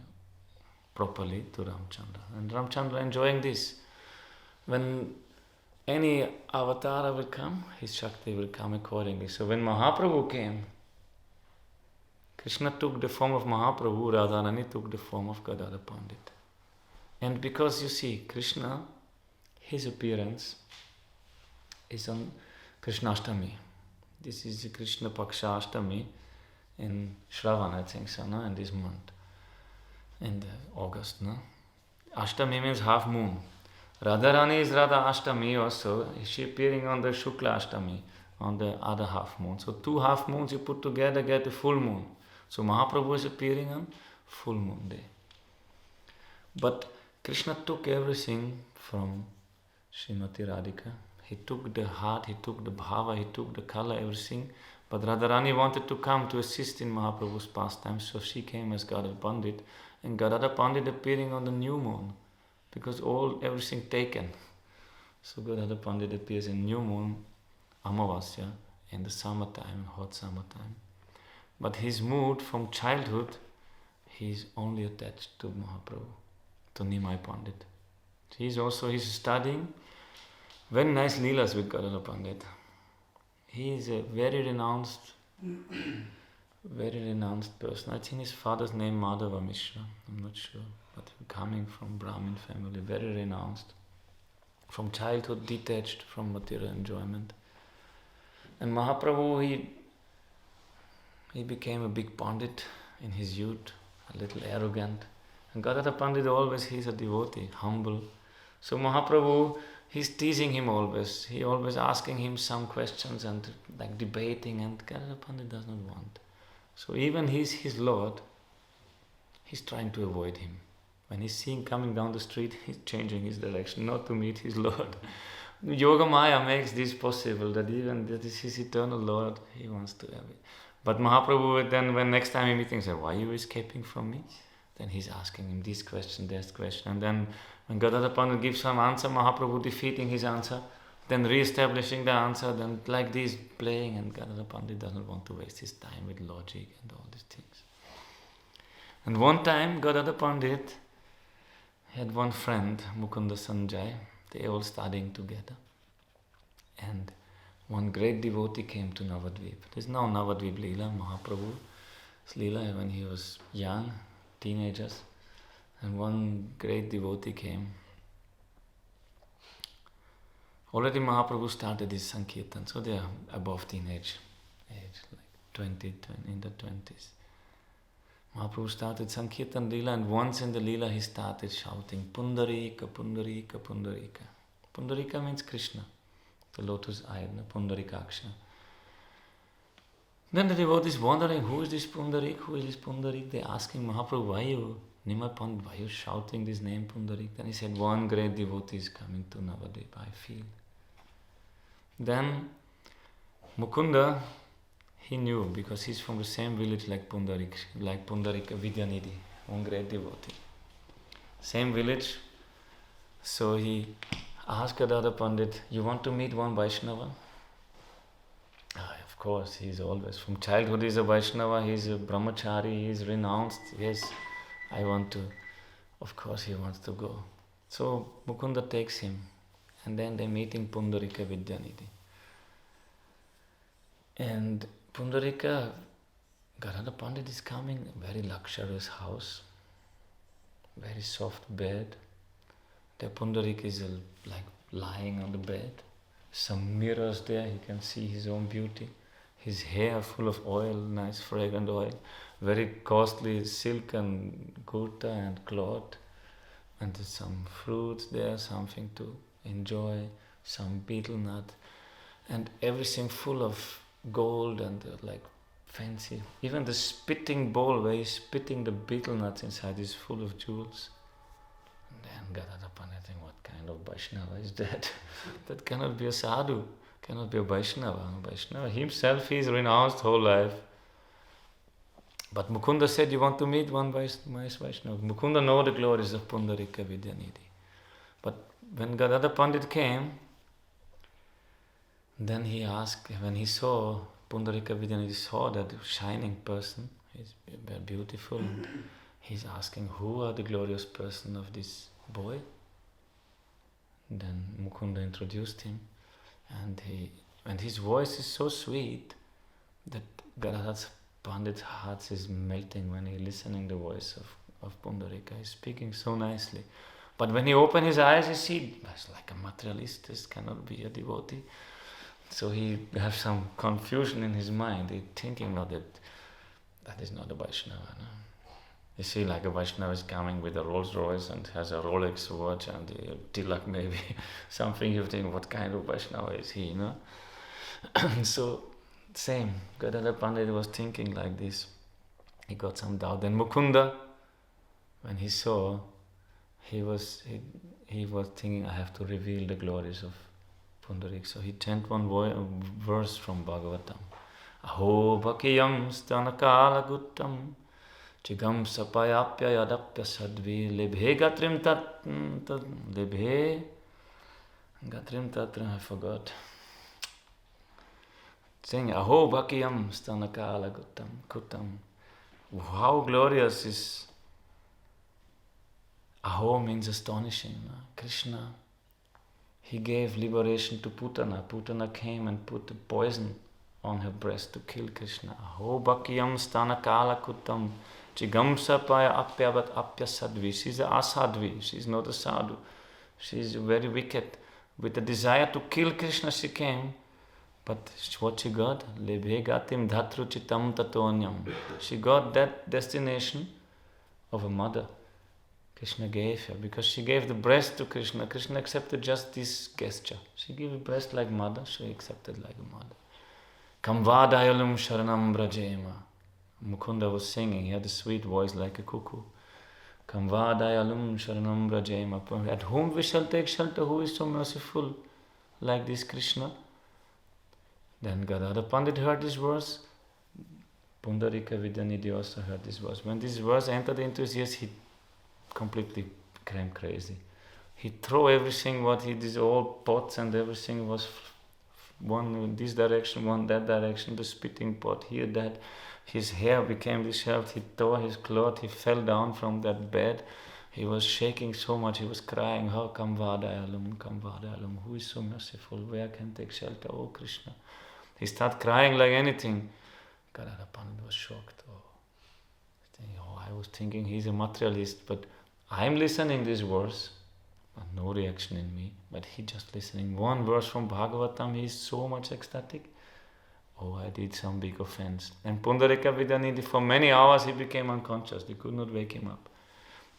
properly to Ramchandra. And Ramchandra enjoying this. When any avatar will come, his Shakti will come accordingly. So when Mahaprabhu came, Krishna took the form of Mahaprabhu, Radharani took the form of Gadadhara Pandita. And because you see, Krishna, his appearance is on Krishnashtami. This is the Krishna Paksha Ashtami in Shravan, I think so, no? In this month, in August. No? Ashtami means half moon. Radharani is Radha Ashtami also. She appearing on the Shukla Ashtami, on the other half moon. So 2 half moons you put together get a full moon. So Mahaprabhu is appearing on full moon day. But Krishna took everything from Srimati Radhika. He took the heart, he took the bhava, he took the color, everything. But Radharani wanted to come to assist in Mahaprabhu's pastime, so she came as Gadadhara Pandit. And Gadadhara Pandit appearing on the new moon, because everything taken. So Gadadhara Pandit appears in new moon, Amavasya, in the summertime, hot summertime. But his mood from childhood, he's only attached to Mahaprabhu, to Nimai Pandit. He's studying very nice leelas with Gadadhara Pandit. He is a very renounced person. I think his father's name Madhava Mishra, I'm not sure, but coming from Brahmin family, very renounced. From childhood detached from material enjoyment. And Mahaprabhu, he became a big Pandit in his youth, a little arrogant. And Gadadhara Pandit he's a devotee, humble. So Mahaprabhu, he's teasing him always. He always asking him some questions and like debating, and Gadadhara Pandit does not want. So even he's his Lord, he's trying to avoid him. When he's seeing coming down the street, he's changing his direction, not to meet his Lord. Yoga Maya makes this possible, that even that is his eternal Lord, he wants to have it. But Mahaprabhu then, when next time he meets him, says, why are you escaping from me? Then he's asking him this question, that question. And then when Gadadhara Pandit gives some answer, Mahaprabhu defeating his answer, then re-establishing the answer, then like this playing, and Gadadhara Pandit doesn't want to waste his time with logic and all these things. And one time, Gadadhara Pandit had one friend, Mukunda Sanjay. They all studying together. And one great devotee came to Navadvip. There's now Navadvip lila, Mahaprabhu's lila when he was young, teenagers. And one great devotee came. Already Mahaprabhu started his Sankirtan, so they are above teenage age, like 20, in the 20s. Mahaprabhu started Sankirtan Leela, and once in the Leela he started shouting, Pundarika, Pundarika, Pundarika. Pundarika means Krishna, the lotus eye, Pundarikaksha. Then the devotees wondering, who is this Pundarik? Who is this Pundarik? They asking Mahaprabhu, why are you shouting this name Pundarik? Then he said, one great devotee is coming to Navadvip, I feel. Then Mukunda, he knew, because he's from the same village like Pundarika Vidyanidhi, one great devotee. Same village. So he asked Gadadhara Pandit, you want to meet one Vaishnava? Of course, he's always, from childhood he's a Vaishnava, he's a brahmachari, he's renounced. Yes, I want to. Of course he wants to go. So Mukunda takes him, and then they meet in Pundarika Vidyanidhi. And Pundarika, Gadadhara Pandit is coming, very luxurious house, very soft bed. The Pundarika is like lying on the bed. Some mirrors there, he can see his own beauty. His hair full of oil, nice fragrant oil. Very costly silk and kurta and cloth. And there's some fruits there, something to enjoy, some betel nut. And everything full of gold and like fancy. Even the spitting bowl where he's spitting the betel nuts inside is full of jewels. And then Gadadhara Pandit thinks, what kind of Vaishnava is that? That cannot be a sadhu, cannot be a Vaishnava. Vaishnava himself is renounced whole life. But Mukunda said, you want to meet one Vaishnava. Mukunda know the glories of Pundarika Vidyanidhi. But when Gadadhara Pandit came, then he asked, when he saw Pundarika Vidyanidhi, saw that shining person, he's very beautiful, and he's asking, who are the glorious person of this boy? Then Mukunda introduced him, and his voice is so sweet that Gadadhara Pandit's heart is melting when he's listening to the voice of Pundarika. He's speaking so nicely. But when he opened his eyes, he see, it's like a materialist, this cannot be a devotee. So he has some confusion in his mind. He's thinking that is not a Vaishnava. No? You see, like a Vaishnava is coming with a Rolls Royce and has a Rolex watch and a tilak maybe, something. You think, what kind of Vaishnava is he? No? So, same. Gadadhara Pandit was thinking like this. He got some doubt. Then Mukunda, when he saw he was thinking, I have to reveal the glories of Pundarik. So he chanted one verse from Bhagavatam. Aho bhakiyam stanakala guttam chigam sapayapya yadapya sadvi libhe gatrim tat libhe gatrim tatra, I forgot. Saying Aho bhakiyam stanakala guttam. How glorious is Aho means astonishing. Krishna, he gave liberation to Putana. Putana came and put the poison on her breast to kill Krishna. Aho bhakiyam stanakala kuttam chigam sapaya apyavat apya sadvi. She's a asadvi, she's not a sadhu. She's very wicked. With the desire to kill Krishna she came. But what she got? Lebhe gatim dhatru chitam tatonyam. She got that destination of a mother. Krishna gave her, because she gave the breast to Krishna. Krishna accepted just this gesture. She gave a breast like mother, she accepted like a mother. Kamvadayalum sharanam brajema. Mukunda was singing, he had a sweet voice like a cuckoo. Kamvadayalum sharanam brajema. At whom we shall take shelter, who is so merciful like this Krishna? Then Gadadhara Pandit heard this verse. Pundarika Vidyanidhi also heard this verse. When this verse entered into his ears, he completely became crazy. He threw everything, what he did, all pots and everything was one in this direction, one that direction, the spitting pot, here, that. His hair became disheveled, he tore his cloth, he fell down from that bed. He was shaking so much, he was crying, "Oh, Kamvadayalum, Kamvadayalum, who is so merciful, where can take shelter, oh Krishna?" He started crying like anything. Gadadhara Pandit was shocked. I was thinking he's a materialist, but I'm listening this verse, but no reaction in me. But he just listening. One verse from Bhagavatam, he is so much ecstatic. Oh, I did some big offense. And Pundarika Vidyanidhi, for many hours he became unconscious. They could not wake him up.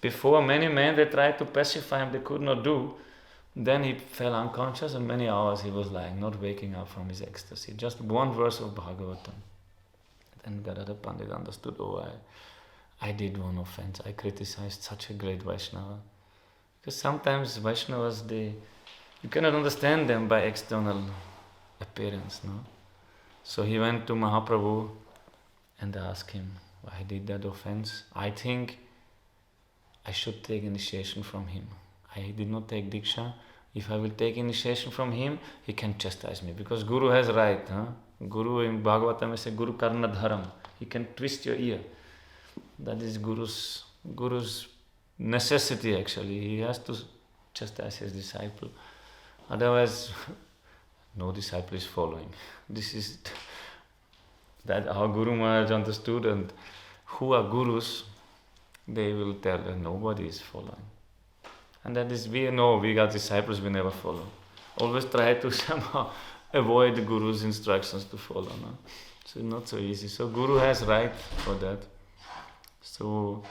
Before, many men, they tried to pacify him, they could not do. Then he fell unconscious and many hours he was lying, not waking up from his ecstasy. Just one verse of Bhagavatam. Then Gadadhara Pandit understood, I did one offense. I criticized such a great Vaishnava. Because sometimes Vaishnavas, you cannot understand them by external appearance, no? So he went to Mahaprabhu and asked him, I did that offense. I think I should take initiation from him. I did not take Diksha. If I will take initiation from him, he can chastise me. Because Guru has right. Guru in Bhagavatam is a Guru Karna Dharam. He can twist your ear. That is Guru's necessity actually. He has to chastise his disciple. Otherwise, no disciple is following. This is that our Guru Maharaj understood, and who are Gurus, they will tell that nobody is following. And that is, we got disciples, we never follow. Always try to somehow avoid the Guru's instructions to follow. No? So it's not so easy. So Guru has right for that. So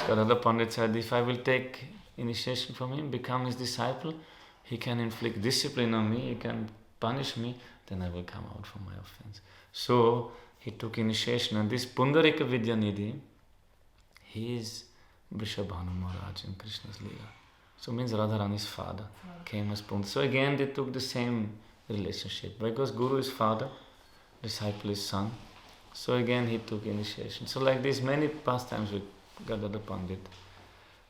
Gadadhara Pandit said, if I will take initiation from him, become his disciple, he can inflict discipline on me, he can punish me, then I will come out from my offense. So he took initiation, and this Pundarika Vidyanidhi, he is Vrishabhanu Maharaj in Krishna's lila. So means Radharani's father came as Pundarika. So again they took the same relationship. Because Guru is father, disciple is son. So again he took initiation. So like this, many pastimes with Gadadhara Pandit.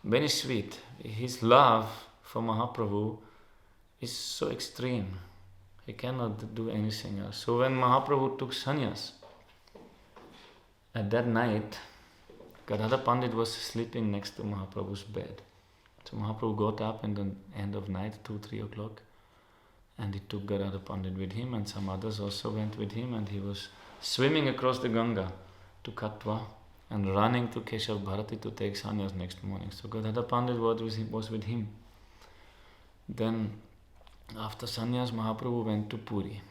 Very sweet. His love for Mahaprabhu is so extreme. He cannot do anything else. So when Mahaprabhu took sannyas, at that night, Gadadhara Pandit was sleeping next to Mahaprabhu's bed. So Mahaprabhu got up in the end of night, 2-3 o'clock, and he took Gadadhara Pandit with him, and some others also went with him, and he was swimming across the Ganga to Katwa and running to Keshav Bharati to take sannyas next morning. So Gadadhara Pandit was with him. Then after sannyas, Mahaprabhu went to Puri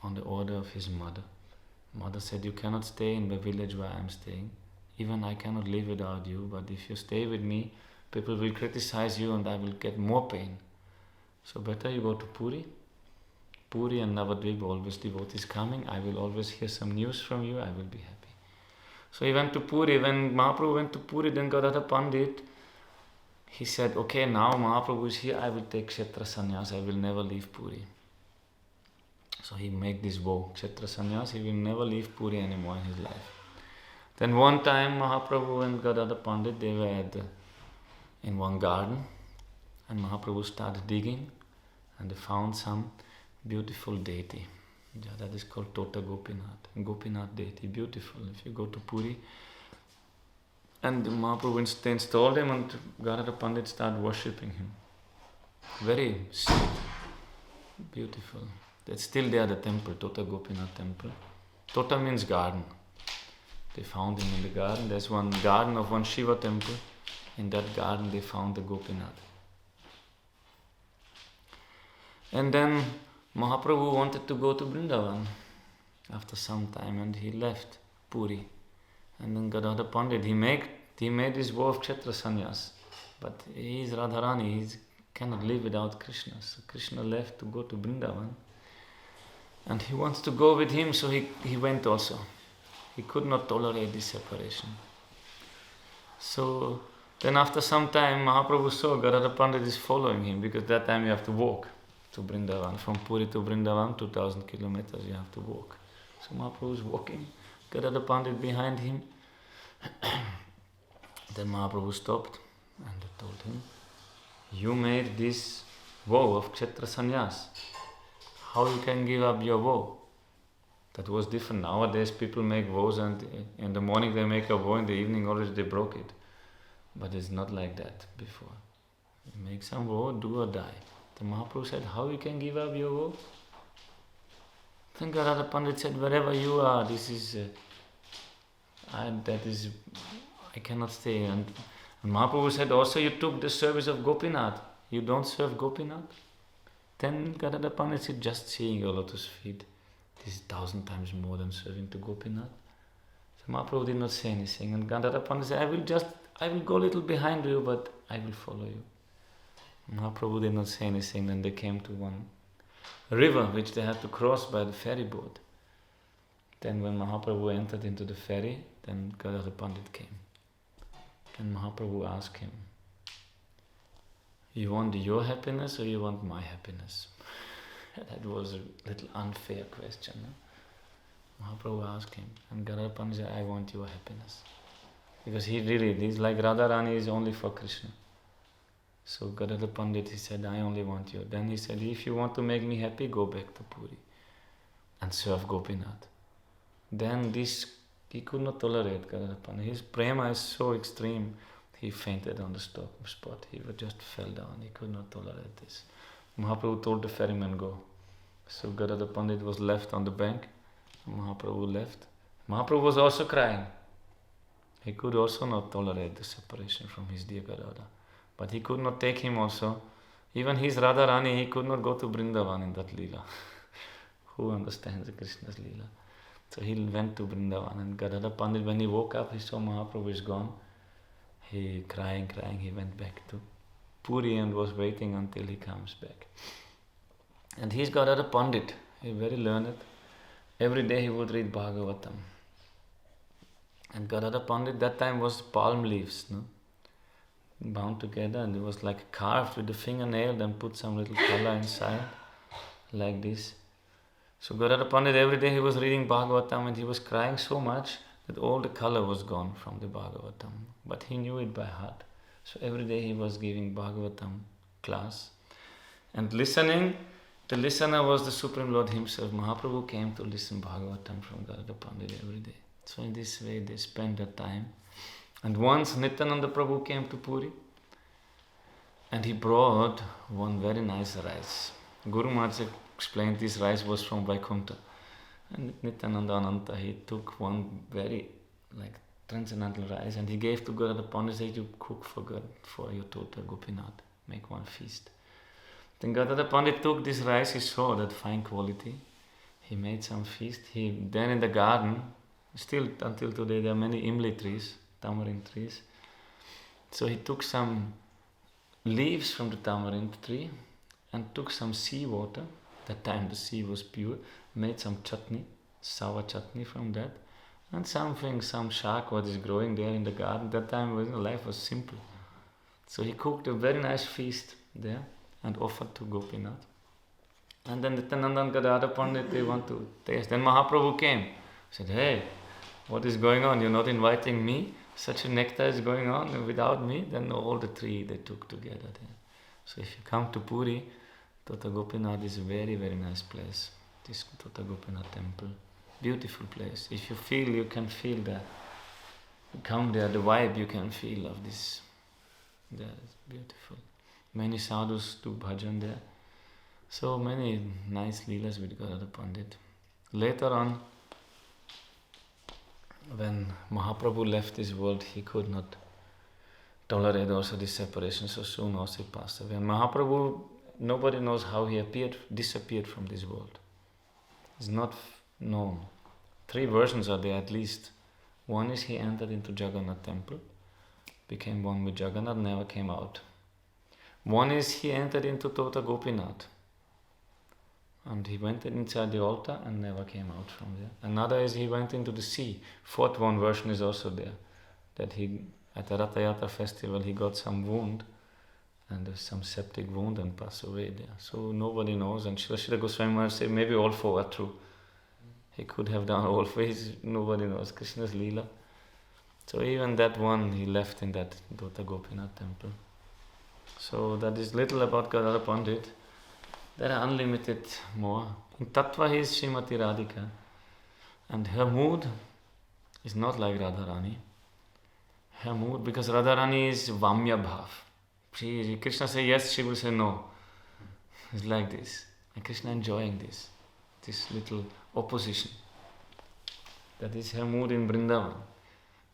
on the order of his mother. Mother said, you cannot stay in the village where I am staying. Even I cannot live without you, but if you stay with me, people will criticize you and I will get more pain. So better you go to Puri. Puri and Navadvip, always devotees coming. I will always hear some news from you. I will be happy. So he went to Puri. When Mahaprabhu went to Puri, then Gadadhara Pandit, he said, okay, now Mahaprabhu is here, I will take Kshetra Sannyas, I will never leave Puri. So he made this vow, Kshetra Sannyas, he will never leave Puri anymore in his life. Then one time Mahaprabhu and Gadadhara Pandit, they were in one garden, and Mahaprabhu started digging, and they found some beautiful deity. Yeah, that is called Tota Gopinath. Gopinath deity, beautiful. If you go to Puri, and Mahaprabhu installed him, and Gadadhara Pandit started worshipping him. Very sweet, beautiful. That's still there, the temple, Tota Gopinath temple. Tota means garden. They found him in the garden. There's one garden of one Shiva temple. In that garden they found the Gopinath. And then Mahaprabhu wanted to go to Vrindavan after some time, and he left Puri. And then Gadadhara Pandit, he made his vow of Kshetra Sannyas. But he is Radharani, he cannot live without Krishna. So Krishna left to go to Vrindavan. And he wants to go with him, so he went also. He could not tolerate this separation. So then after some time, Mahaprabhu saw Gadadhara Pandit is following him, because that time you have to walk to Vrindavan. From Puri to Vrindavan, 2000 kilometers you have to walk. So Mahaprabhu is walking, Gadadhara Pandit behind him. Then Mahaprabhu stopped and told him, you made this vow of Kshetra Sannyas. How you can give up your vow? That was different. Nowadays people make vows, and in the morning they make a vow, in the evening already they broke it. But it's not like that before. You make some vow, do or die. The Mahaprabhu said, how you can give up your vow? Then Gadadhara Pandit said, wherever you are, this is, I cannot stay. And Mahaprabhu said, also you took the service of Gopinath. You don't serve Gopinath? Then Gadadhara Pandit said, just seeing your lotus feet, this is 1,000 times more than serving to Gopinath. So Mahaprabhu did not say anything. And Gadadhara Pandit said, I will go a little behind you, but I will follow you. Mahaprabhu did not say anything. Then they came to one river which they had to cross by the ferry boat. Then when Mahaprabhu entered into the ferry, then Gadadhara Pandit came. And Mahaprabhu asked him, you want your happiness or you want my happiness? That was a little unfair question. No? Mahaprabhu asked him, and Gadadhara Pandit said, I want your happiness. Because he's like Radharani is only for Krishna. So Gadadhara Pandit, he said, I only want you. Then he said, if you want to make me happy, go back to Puri and serve Gopinath. Then he could not tolerate Gadadhara Pandit. His prema is so extreme, he fainted on the spot. He just fell down. He could not tolerate this. Mahaprabhu told the ferryman, go. So Gadadhara Pandit was left on the bank. Mahaprabhu left. Mahaprabhu was also crying. He could also not tolerate the separation from his dear Gadadhara. But he could not take him also. Even his Radharani, he could not go to Vrindavan in that lila. Who understands Krishna's lila? So he went to Vrindavan, and Gadadhara Pandit, when he woke up, he saw Mahaprabhu is gone. He crying, he went back to Puri and was waiting until he comes back. And he's Gadadhara Pandit. He's very learned. Every day he would read Bhagavatam. And Gadadhara Pandit that time was palm leaves, no? Bound together, and it was like carved with the fingernail, then put some little color inside, like this. So Gadadhara Pandit, every day he was reading Bhagavatam, and he was crying so much that all the color was gone from the Bhagavatam. But he knew it by heart. So every day he was giving Bhagavatam class. And listening, the listener was the Supreme Lord himself. Mahaprabhu came to listen Bhagavatam from Gadadhara Pandit every day. So in this way they spent their time. And once Nityananda Prabhu came to Puri, and he brought one very nice rice. Guru Maharaj explained this rice was from Vaikuntha. And Nityananda Ananta, he took one very transcendental rice, and he gave to Gadadhara Pandit, said, you cook for God, for your Tota Gopinath, make one feast. Then Gadadhara Pandit took this rice, he saw that fine quality, he made some feast. Then in the garden, still until today there are many imli trees, tamarind trees. So he took some leaves from the tamarind tree and took some sea water. That time the sea was pure. Made some chutney, sour chutney from that. And some shak what is growing there in the garden. That time life was simple. So he cooked a very nice feast there and offered to Gopinath. And then Nityananda and Gadadhara Pandit, they want to taste. Then Mahaprabhu came, said, "Hey, what is going on? You're not inviting me? Such a nectar is going on without me?" Then all the three they took together there. So if you come to Puri, Tota Gopinath is a very, very nice place. This Tota Gopinath temple. Beautiful place. If you feel, you can feel that. You come there, the vibe you can feel of this. There is beautiful. Many sadhus do bhajan there. So many nice leelas with Gadadhara Pandit. Later on, when Mahaprabhu left this world, he could not tolerate also this separation, so soon also he passed away. And Mahaprabhu, nobody knows how he disappeared from this world. It's not known. 3 versions are there at least. One is he entered into Jagannath temple, became one with Jagannath, never came out. One is he entered into Tota Gopinath, and he went inside the altar and never came out from there. Another is he went into the sea. 4th one version is also there, that he, at the Ratha Yatra festival, he got some wound, and some septic wound, and passed away there. So nobody knows, and Srila Goswami Maharaj said maybe all 4 are true. He could have done all 4, nobody knows, Krishna's lila. So even that one he left in that Tota Gopinath temple. So that is little about Gadadhara Pandit. There are unlimited more. In Tattva he is Srimati Radhika, and her mood is not like Radharani. Her mood, because Radharani is Vamya Bhav. Krishna say yes, she will say no. It's like this. And Krishna enjoying this little opposition. That is her mood in Vrindavan.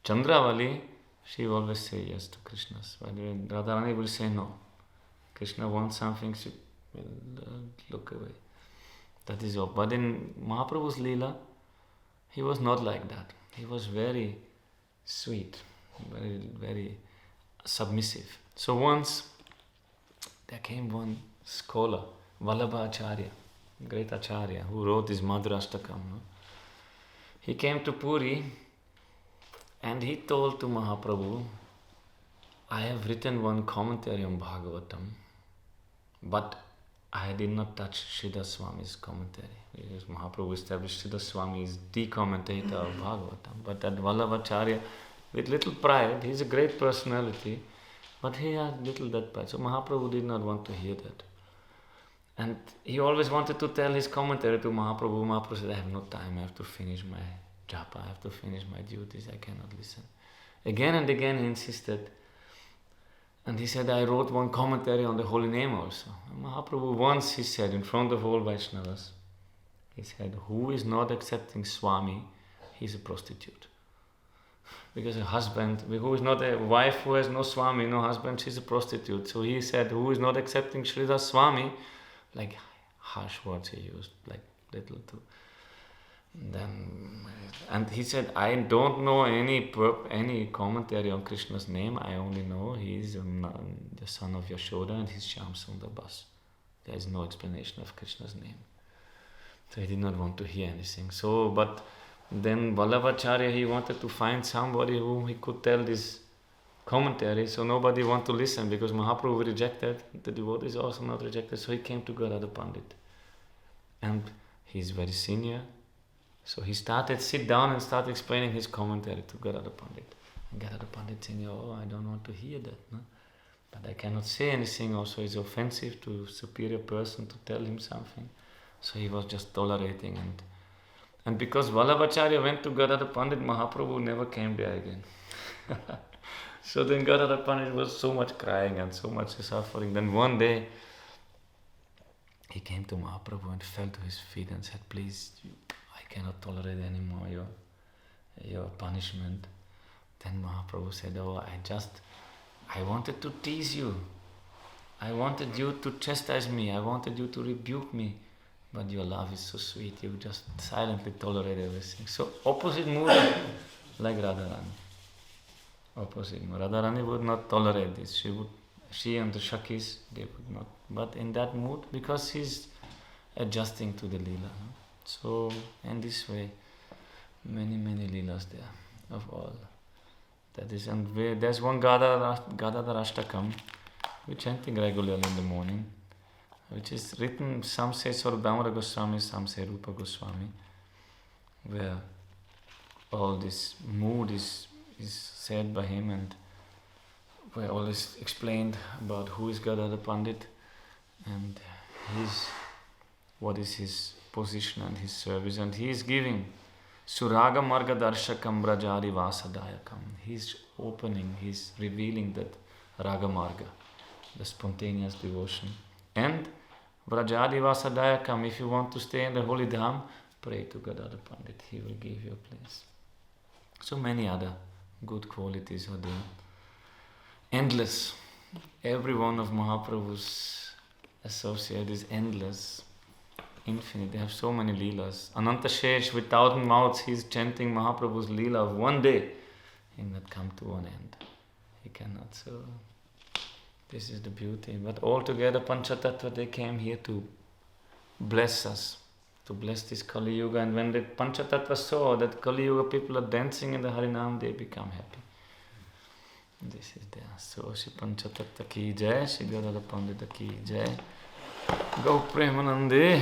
Chandravali, she always say yes to Krishna's. But Radharani will say no. Krishna wants something, she will look away. That is all. But in Mahaprabhu's Leela, he was not like that. He was very sweet, very, very submissive. So once there came one scholar, Vallabha Acharya, great Acharya, who wrote this Madhurashtakam. No? He came to Puri and he told to Mahaprabhu, "I have written one commentary on Bhagavatam, but I did not touch Sridhar Swami's commentary." Because Mahaprabhu established Sridhar Swami is the commentator of Bhagavatam. But that Vallabhacharya, with little pride, he is a great personality, but he had little that pride. So Mahaprabhu did not want to hear that. And he always wanted to tell his commentary to Mahaprabhu. Mahaprabhu said, "I have no time, I have to finish my japa, I have to finish my duties, I cannot listen." Again and again he insisted. And he said, "I wrote one commentary on the holy name also." And Mahaprabhu once he said in front of all Vaishnavas, he said, "Who is not accepting Swami, he is a prostitute." Because a husband, who is not a wife who has no Swami, no husband, she is a prostitute. So he said, "Who is not accepting Sridhar Swami," like harsh words he used, like little too. Then, and he said, "I don't know any commentary on Krishna's name. I only know he is the son of Yashoda and he's Shyam Sundar Bas. There is no explanation of Krishna's name." So he did not want to hear anything. So, but then Vallabhacharya, he wanted to find somebody whom he could tell this commentary. So nobody wanted to listen because Mahaprabhu rejected. The devotees also not rejected. So he came to Gadadhara Pandit. And he's very senior. So he started, sit down and start explaining his commentary to Gadadhara Pandit. And Gadadhara Pandit saying, "Oh, I don't want to hear that. No? But I cannot say anything also. It's offensive to superior person to tell him something." So he was just tolerating. And because Vallabhacharya went to Gadadhara Pandit, Mahaprabhu never came there again. So then Gadadhara Pandit was so much crying and so much suffering. Then one day, he came to Mahaprabhu and fell to his feet and said, "Please, I cannot tolerate anymore your punishment." Then Mahaprabhu said, "Oh, I wanted to tease you. I wanted you to chastise me. I wanted you to rebuke me. But your love is so sweet. You just silently tolerate everything." So opposite mood like Radharani. Opposite mood. Radharani would not tolerate this. She and the Shakis, they would not. But in that mood, because he's adjusting to the lila. No? So in this way, many, many leelas there of all That is, and there's one Gadadhara Ashtakam we're chanting regularly in the morning, which is written, some say Swarup Goswami, some say Rupa Goswami, where all this mood is said by him, and where all is explained about who is Gadadhara Pandit and what is his position and his service, and he is giving Suraga Marga Darshakam Brajari Vasadayakam. He's opening, he's revealing that Raga Marga, the spontaneous devotion. And Vrajadi Vasadayakam, if you want to stay in the holy dham, pray to Gadadhara Pandit, he will give you a place. So many other good qualities are there. Endless. Every one of Mahaprabhu's associates is endless, infinite. They have so many leelas. Ananta Shesh, with 1,000 mouths, he is chanting Mahaprabhu's leela of one day. He cannot come to an end. He cannot. So this is the beauty. But altogether, Panchatattva, they came here to bless us, to bless this Kali Yuga. And when the Panchatattva saw that Kali Yuga people are dancing in the Harinam, they become happy. This is there. So, Shri Panchatattva ki jai, Shri Gadadhara Pandita ki jai. Gourpremanande.